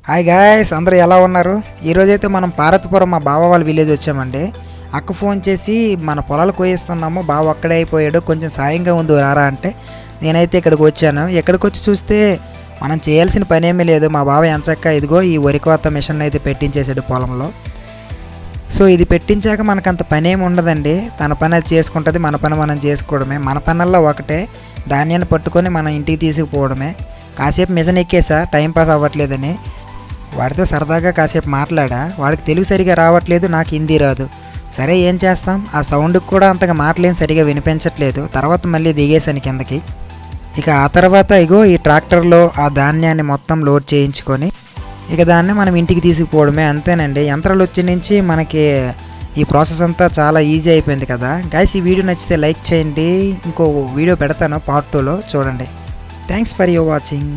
Hi guys, అందరూ ఎలా ఉన్నారు? ఈరోజైతే మనం పార్వతీపురం మా బావ వాళ్ళ విలేజ్ వచ్చామండి. అక్క ఫోన్ చేసి మన పొలాలు కోయిస్తున్నాము, బావ అక్కడే అయిపోయాడు, కొంచెం సాయంగా ఉంది రారా అంటే నేనైతే ఇక్కడికి వచ్చాను. ఇక్కడికి వచ్చి చూస్తే మనం చేయాల్సిన పని ఏమీ లేదు. మా బావ ఎంచక్క ఇదిగో ఈ వరి కోత మిషన్ అయితే పెట్టించేసాడు పొలంలో. సో ఇది పెట్టించాక మనకంత పని ఏమి ఉండదండి. తన పని అది చేసుకుంటుంది, మన పని మనం చేసుకోవడమే. మన పనుల్లో ఒకటే ధాన్యాన్ని పట్టుకొని మన ఇంటికి తీసుకుపోవడమే. కాసేపు మిషన్ ఎక్కేసా టైంపాస్ అవ్వట్లేదని వాడితో సరదాగా కాసేపు మాట్లాడా. వాడికి తెలుగు సరిగా రావట్లేదు, నాకు హిందీ రాదు. సరే ఏం చేస్తాం, ఆ సౌండ్కి కూడా అంతగా మాటలేం సరిగా వినిపించట్లేదు. తర్వాత మళ్ళీ దిగేసాను కిందకి. ఇక ఆ తర్వాత ఇగో ఈ ట్రాక్టర్లో ఆ ధాన్యాన్ని మొత్తం లోడ్ చేయించుకొని ఇక దాన్ని మనం ఇంటికి తీసుకుపోవడమే, అంతేనండి. యంత్రాలు వచ్చి నుంచి మనకి ఈ ప్రాసెస్ అంతా చాలా ఈజీ అయిపోయింది కదా గైస్. ఈ వీడియో నచ్చితే లైక్ చేయండి. ఇంకో వీడియో పెడతాను పార్ట్ 2లో, చూడండి. Thanks for your watching.